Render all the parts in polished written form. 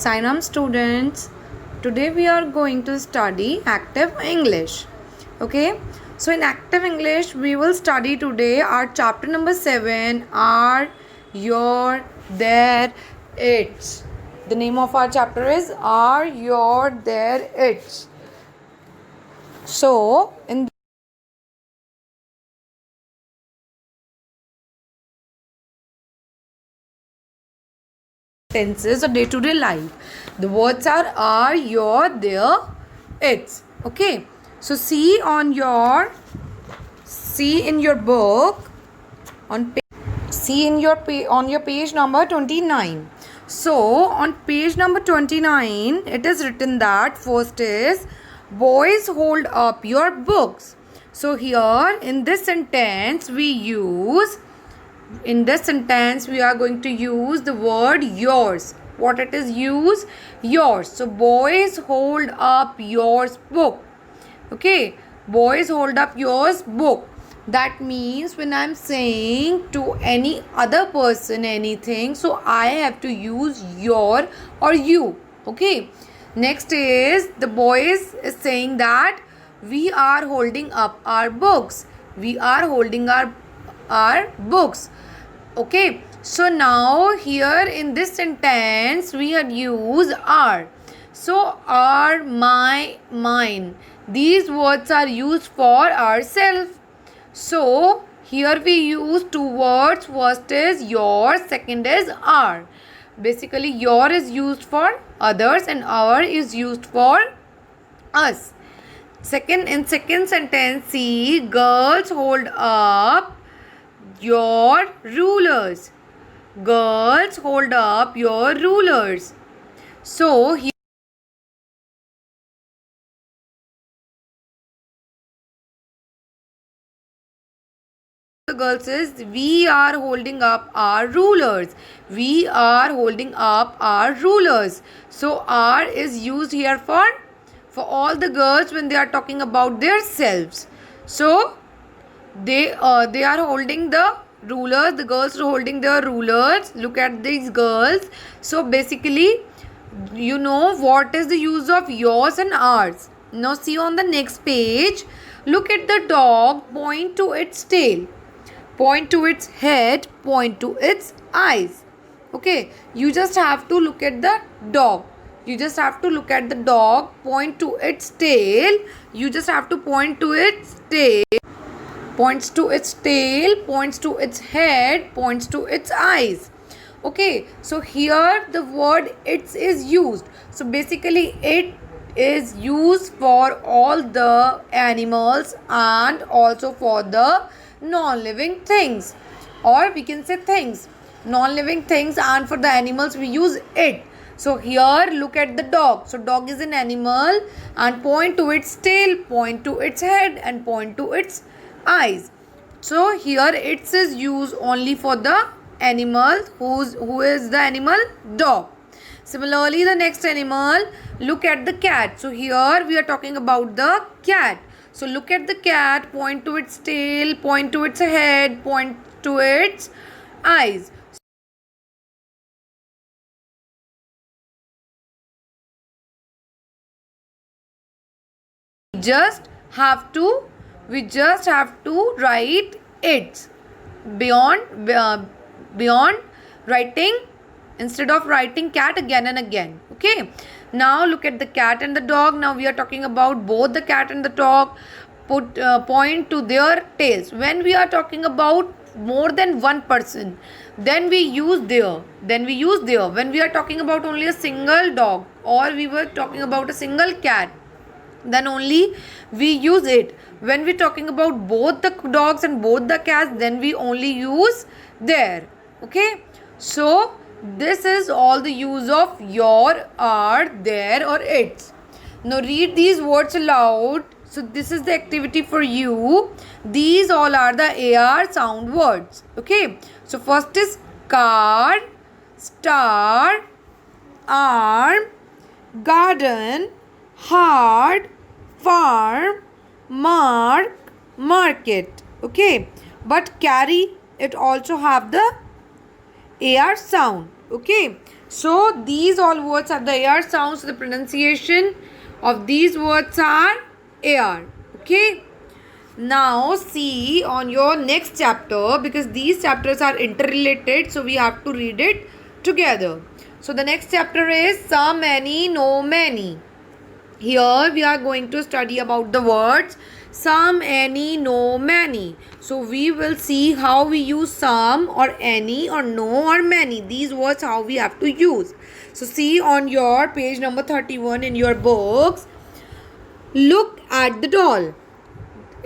Sainam students, today we are going to study active English. Okay, so in active English we will study today our chapter number 7, are, your, their, its. The name of our chapter is are, your, their, its. So in tenses or day-to-day life, the words are, your, their, its. Okay, so see in your book on on your page number 29. So on page number 29 it is written that first is boys hold up your books. So here in this sentence we are going to use the word yours. What it is? Use yours. So boys hold up yours book. Okay, boys hold up yours book. That means when I'm saying to any other person anything, so I have to use your or you. Okay, next is the boys is saying that we are holding up our books. We are holding our books. Okay, so now here in this sentence we had used are. So are, my, mine, these words are used for ourselves. So here we use two words. First is your, second is are. Basically your is used for others and our is used for us. In second sentence, see, girls hold up your rulers. Girls hold up your rulers. So here the girls is we are holding up our rulers. We are holding up our rulers. So are is used here for all the girls when they are talking about their selves. So they are holding the rulers. The girls are holding their rulers. Look at these girls. So basically you know what is the use of yours and ours. Now see on the next page, look at the dog, point to its tail, point to its head, point to its eyes. Okay, you just have to look at the dog. You just have to look at the dog, point to its tail. You just have to point to its tail, points to its tail, points to its head, points to its eyes. Okay, so here the word its is used. So basically it is used for all the animals and also for the non-living things, or we can say things, non-living things, and for the animals we use it. So here look at the dog. So dog is an animal, and point to its tail, point to its head, and point to its eyes. So here its is used only for the animal. Who is the animal? Dog. Similarly, the next animal, look at the cat. So here we are talking about the cat. So look at the cat, point to its tail, point to its head, point to its eyes. We just have to write its beyond writing, instead of writing cat again and again. Okay, now look at the cat and the dog. Now we are talking about both the cat and the dog. Point to their tails. When we are talking about more than one person, then we use there. When we are talking about only a single dog, or we were talking about a single cat, then only we use it. When we're talking about both the dogs and both the cats, then we only use there. Okay, so this is all the use of your, are, there, or its. Now read these words aloud. So this is the activity for you. These all are the AR sound words. Okay, so first is car, star, arm, garden, hard, farm, mark, market. Okay, but carry, it also have the AR sound. Okay, So these all words have the AR sounds. So the pronunciation of these words are AR. Okay. Now see on your next chapter, because these chapters are interrelated, so we have to read it together. So the next chapter is some, many, no, many. Here we are going to study about the words some, any, no, many. So we will see how we use some or any or no or many. These words how we have to use. So see on your page number 31 in your books. Look at the doll.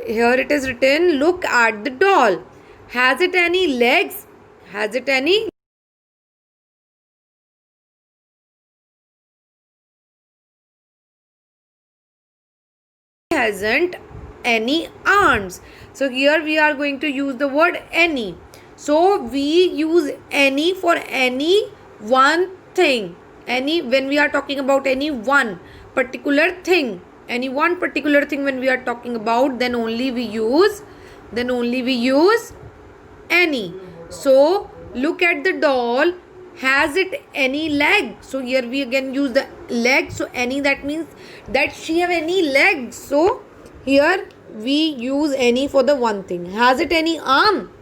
Here it is written, look at the doll. Has it any legs? Has it any? Hasn't any arms. So here we are going to use the word any. So we use any for any one thing. Any when we are talking about any one particular thing. Any one particular thing when we are talking about, then only we use any. So look at the doll. Has it any leg? So here we again use the leg. So any, that means that she have any legs. So here we use any for the one thing. Has it any arm?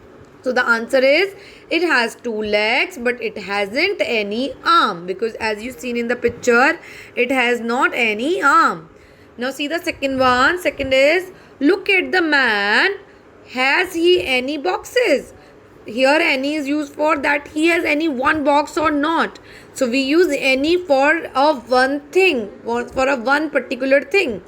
So the answer is it has two legs but it hasn't any arm, because as you seen in the picture, it has not any arm. Now see the second one. Second is look at the man. Has he any boxes? Here any is used for that he has any one box or not. So we use any for a one thing, or for a one particular thing.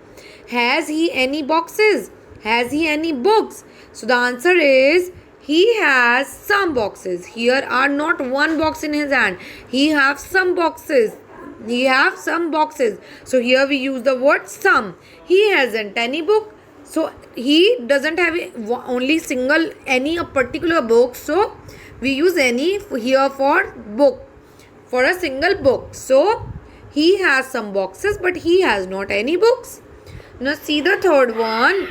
Has he any boxes? Has he any books? So the answer is he has some boxes. Here are not one box in his hand. He have some boxes. He have some boxes. So here we use the word some. He hasn't any book. So he doesn't have only single any a particular book. So we use any here for book, for a single book. So he has some boxes but he has not any books. Now see the third one.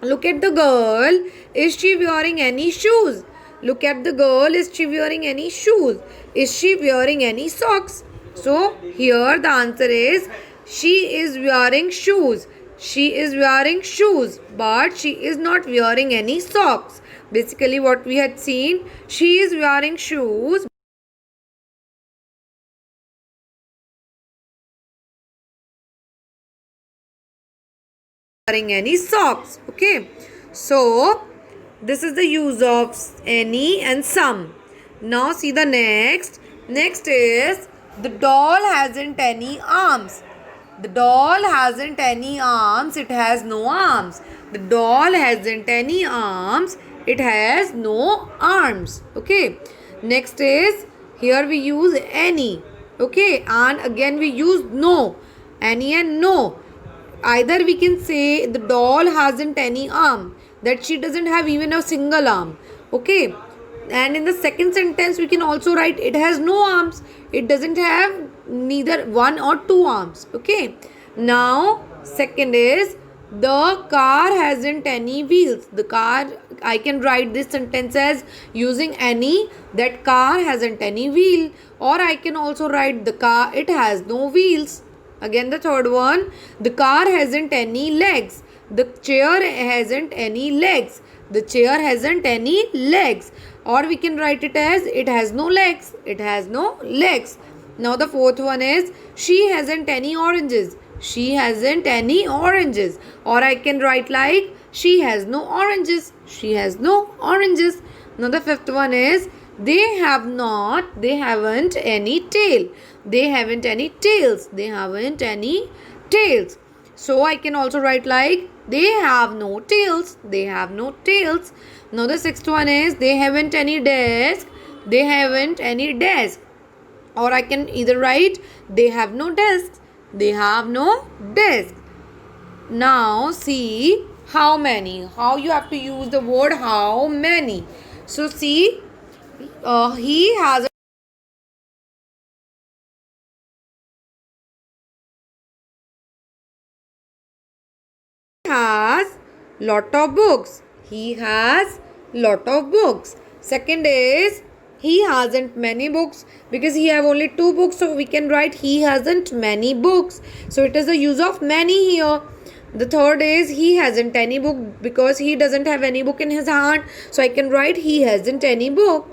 Look at the girl. Is she wearing any shoes? Look at the girl. Is she wearing any shoes? Is she wearing any socks? So here the answer is she is wearing shoes. She is wearing shoes, but she is not wearing any socks. Basically what we had seen, she is wearing shoes, wearing any socks. Okay, so this is the use of any and some. Now see the next. Next is the doll hasn't any arms. The doll hasn't any arms. It has no arms. The doll hasn't any arms. It has no arms. Okay. Next is here we use any. Okay. And again we use no. Any and no. Either we can say the doll hasn't any arm, that she doesn't have even a single arm. Okay. And in the second sentence we can also write it has no arms. It doesn't have neither one or two arms. Okay. Now second is the car hasn't any wheels. The car, I can write this sentence as using any, that car hasn't any wheel, or I can also write the car, it has no wheels. Again the third one, the car hasn't any legs. The chair hasn't any legs. The chair hasn't any legs. Or we can write it as it has no legs. It has no legs. Now the fourth one is she hasn't any oranges. She hasn't any oranges. Or I can write like she has no oranges. She has no oranges. Now the fifth one is they haven't any tail. They haven't any tails. They haven't any tails. So I can also write like they have no tails. They have no tails. Now the sixth one is they haven't any desk. They haven't any desk. Or I can either write they have no desk. They have no desk. Now see how many. How you have to use the word how many. So see, he has lot of books. He has lot of books. Second is he hasn't many books, because he have only 2 books, so we can write he hasn't many books. So it is the use of many here. The third is he hasn't any book, because he doesn't have any book in his hand, so I can write he hasn't any book.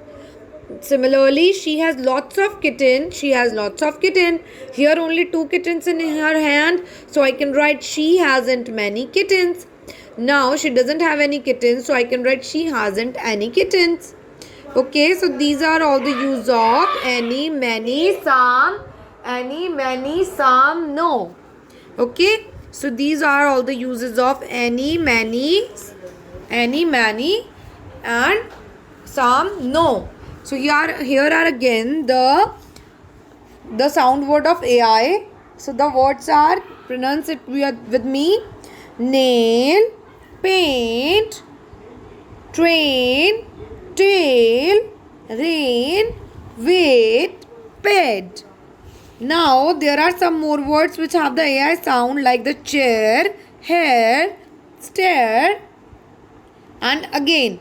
Similarly, she has lots of kitten. She has lots of kitten. Here only 2 kittens in her hand, so I can write she hasn't many kittens. Now she doesn't have any kittens, so I can write she hasn't any kittens. Okay, so these are all the use of any, many, some, no. Okay, so these are all the uses of any, many, and some, no. So here are again the sound word of AI. So the words are, pronounce it with me: nail, paint, train, tail, rain, wait, pet. Now there are some more words which have the AI sound, like the chair, hair, stare, and again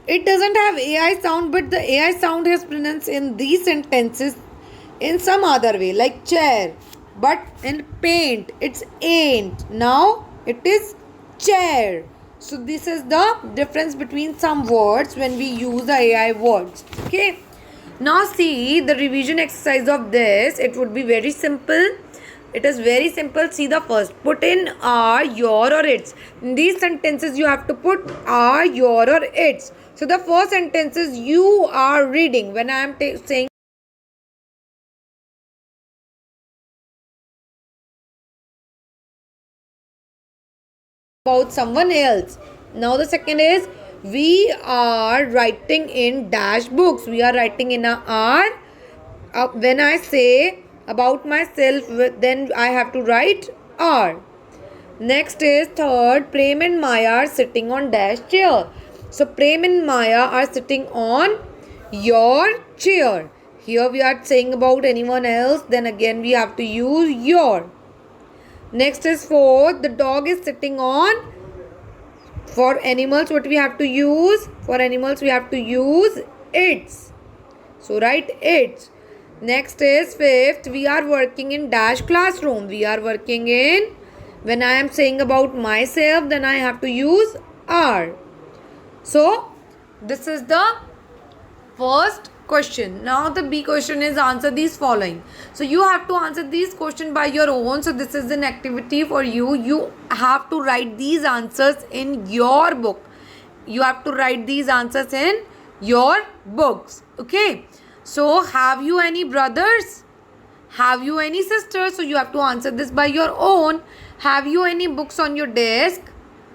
it doesn't have AI sound, but the AI sound is pronounced in these sentences in some other way, like chair, but in paint it's ain't. Now it is chair. So this is the difference between some words when we use the AI words. Okay. Now see the revision exercise of this. It would be very simple. It is very simple. See the first. Put in are, your, or its. In these sentences you have to put are, your, or its. So the first sentence is you are reading. When I am saying about someone else. Now the second is we are writing in dash books. We are writing in a R. When I say about myself, then I have to write R. Next is third, Prem and Maya are sitting on dash chair. So Prem and Maya are sitting on your chair. Here we are saying about anyone else, then again we have to use your. Next is fourth, the dog is sitting on. For animals, what we have to use? For animals, we have to use its. So write its. Next is fifth, we are working in dash classroom. We are working in. When I am saying about myself, then I have to use are. So this is the first question. Now the B question is answer these following. So you have to answer these questions by your own. So this is an activity for you. You have to write these answers in your book. You have to write these answers in your books. Okay. So have you any brothers? Have you any sisters? So you have to answer this by your own. Have you any books on your desk?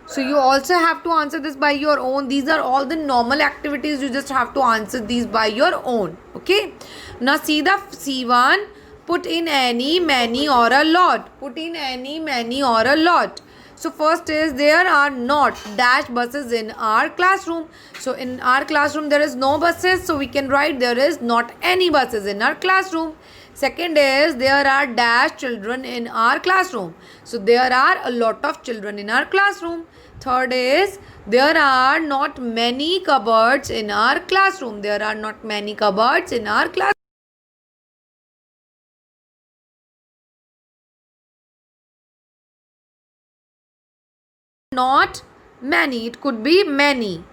So you also have to answer this by your own. These are all the normal activities. You just have to answer these by your own. Okay. Now see the C1. Put in any, many, or a lot. Put in any, many, or a lot. So first is there are not dash buses in our classroom. So in our classroom there is no buses. So we can write there is not any buses in our classroom. Second is there are dash children in our classroom. So there are a lot of children in our classroom. Third is there are not many cupboards in our classroom. There are not many cupboards in our classroom. Not many. It could be many.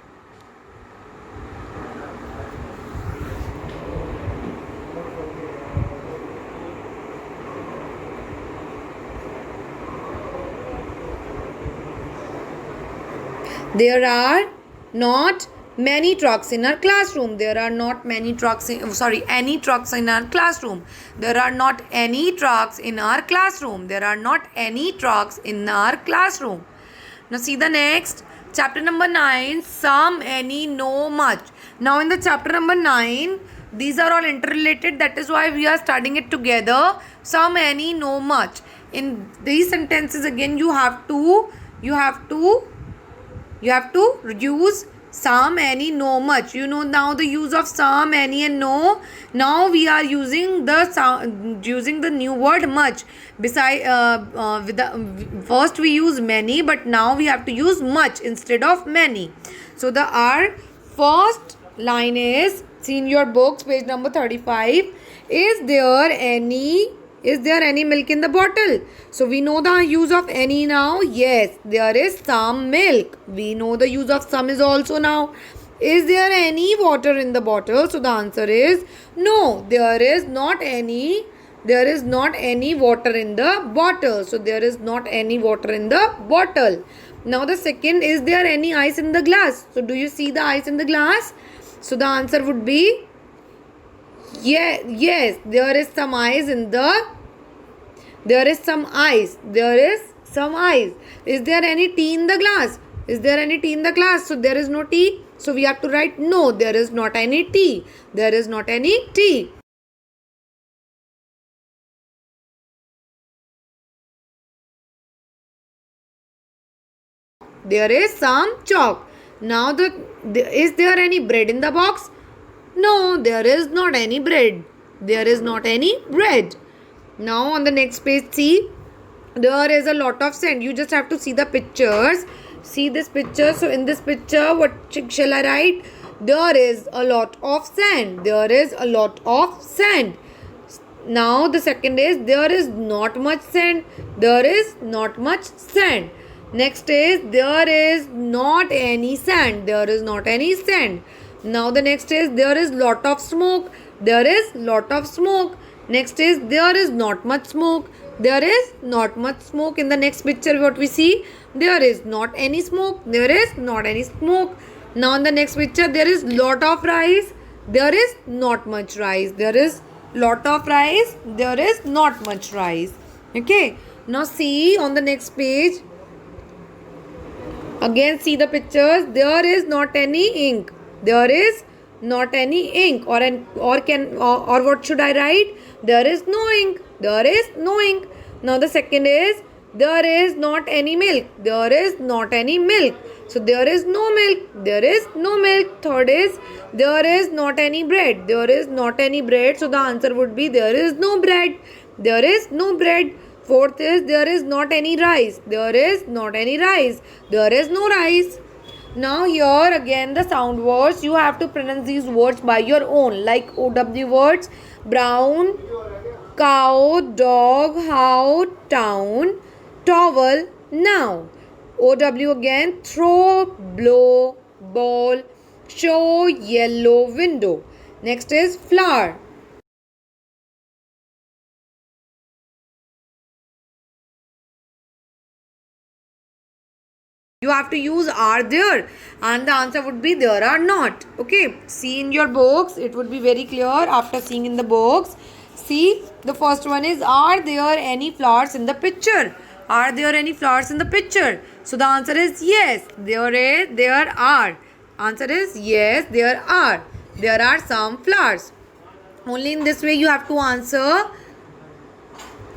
There are not many trucks in our classroom. There are not many trucks any trucks in our classroom. There are not any trucks in our classroom. There are not any trucks in our classroom. Now see the next. Chapter number 9. Some, any, no, much. Now in the chapter number 9, these are all interrelated. That is why we are studying it together. Some, any, no, much. In these sentences again you have to use some, any, no, much. You know now the use of some, any, and no. Now we are using the new word much. First we use many, but now we have to use much instead of many. So our first line is See in your books, page number 35. Is there any milk in the bottle? So we know the use of any now. Yes, there is some milk. We know the use of some is also now. Is there any water in the bottle? So the answer is no. There is not any. There is not any water in the bottle. So there is not any water in the bottle. Now the second, is there any ice in the glass? So do you see the ice in the glass? So the answer would be yes, there is some ice in the, there is some ice. There is some ice. Is there any tea in the glass? Is there any tea in the glass? So there is no tea. So we have to write no, there is not any tea. There is not any tea. There is some chalk. Now is there any bread in the box? No, there is not any bread. There is not any bread. Now on the next page, see, there is a lot of sand. You just have to see the pictures. See this picture. So in this picture, what shall I write? There is a lot of sand. There is a lot of sand. Now the second is, there is not much sand. There is not much sand. Next is, there is not any sand. There is not any sand. Now the next is, there is lot of smoke. There is lot of smoke. Next is, there is not much smoke. There is not much smoke. In the next picture, what we see, there is not any smoke. There is not any smoke. Now in the next picture, there is lot of rice. There is not much rice. There is lot of rice. There is not much rice. Okay. Now see on the next page. Again see the pictures. There is not any ink. There is not any ink. Or what should I write? There is no ink. There is no ink. Now the second is, there is not any milk. There is not any milk. So there is no milk. There is no milk. Third is, there is not any bread. There is not any bread. So the answer would be, there is no bread. There is no bread. Fourth is, there is not any rice. There is not any rice. There is no rice. Now here again the sound words. You have to pronounce these words by your own. Like OW words. Brown, cow, dog, how, town, towel, now. OW again. Throw, blow, ball, show, yellow, window. Next is flower. You have to use are there, and the answer would be there are not. Okay, see in your books, it would be very clear after seeing in the books. See, the first one is, are there any flowers in the picture? Are there any flowers in the picture? So the answer is yes, there are. Answer is yes, there are. There are some flowers. Only in this way you have to answer.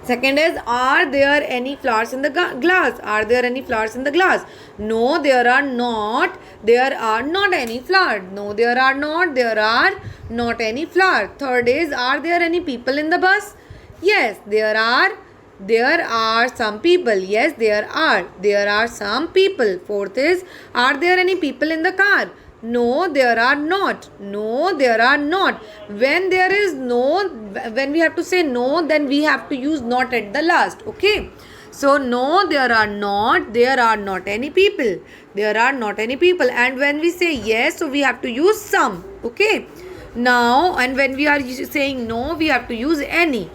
Second is, are there any flowers in the glass? Are there any flowers in the glass? No, there are not. There are not any flowers. No, there are not. There are not any flowers. Third is, are there any people in the bus? Yes, there are. There are some people. Yes, there are. There are some people. Fourth is, are there any people in the car? No, there are not. No, there are not. When there is no, when we have to say no, then we have to use not at the last. Okay. So, no, there are not any people. There are not any people. And when we say yes, so we have to use some. Okay. Now, and when we are saying no, we have to use any.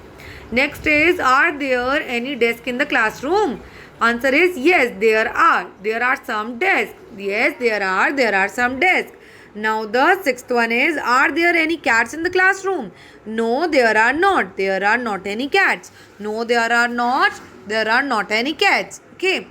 Next is, are there any desk in the classroom? Answer is yes, there are. There are some desks. Yes, there are some desks. Now the sixth one is, are there any cats in the classroom? No, there are not. There are not any cats. No, there are not. There are not any cats. Okay.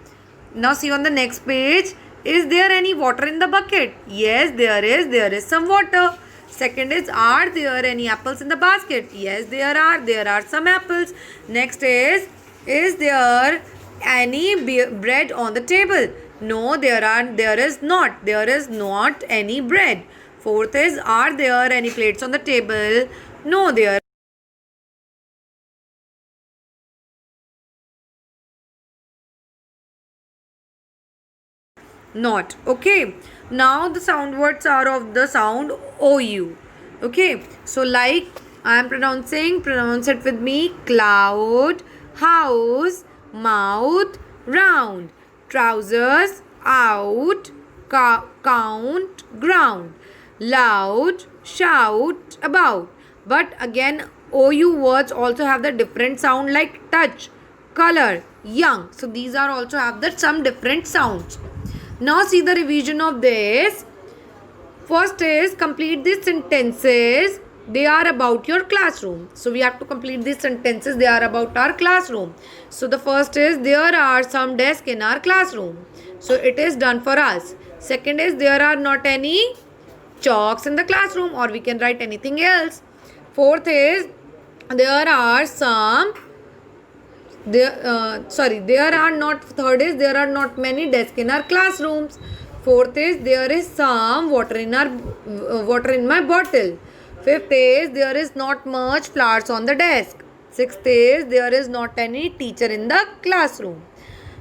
Now see on the next page. Is there any water in the bucket? Yes, there is. There is some water. Second is, are there any apples in the basket? Yes, there are. There are some apples. Next is there any bread on the table? No, there is not. There is not any bread. Fourth is, are there any plates on the table? No, there not. Okay. Now the sound words are of the sound OU. Okay, so like I am pronouncing, pronounce it with me. Cloud, house, mouth, round, trousers, out, count, ground, loud, shout, about. But again, OU words also have the different sound like touch, color, young. So these are also have the some different sounds. Now see the revision of this. First is complete these sentences. They are about your classroom. So we have to complete these sentences. They are about our classroom. So the first is there are some desks in our classroom. So it is done for us. Second is there are not any chalks in the classroom, or we can write anything else. Fourth is there are some there are not. Third is there are not many desks in our classrooms. Fourth is there is some water in my bottle. Fifth is there is not much flowers on the desk. Sixth is there is not any teacher in the classroom.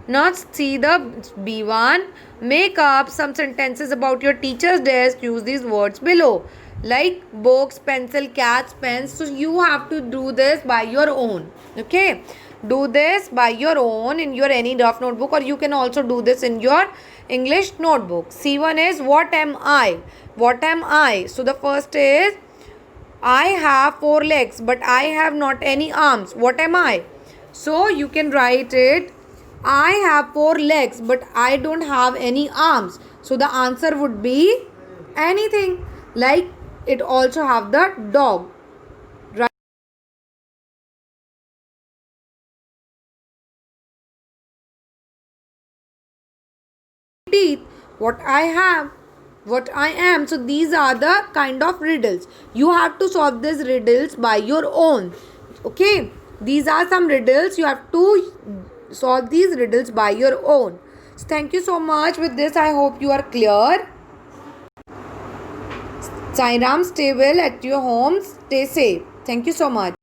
Now see the B1. Make up some sentences about your teacher's desk. Use these words below, like books, pencil, cats, pens. So you have to do this by your own. Okay, do this by your own in your any draft notebook, or you can also do this in your English notebook. C1 is what am I? What am I? So the first is I have 4 legs but I have not any arms. What am I? So you can write it. I have 4 legs but I don't have any arms. So the answer would be anything. Like it also have the dog. Right? Teeth. What I have. What I am. So these are the kind of riddles. You have to solve these riddles by your own. Okay. These are some riddles. You have to solve these riddles by your own. So thank you so much. With this, I hope you are clear. Sai Ram, stay well at your home. Stay safe. Thank you so much.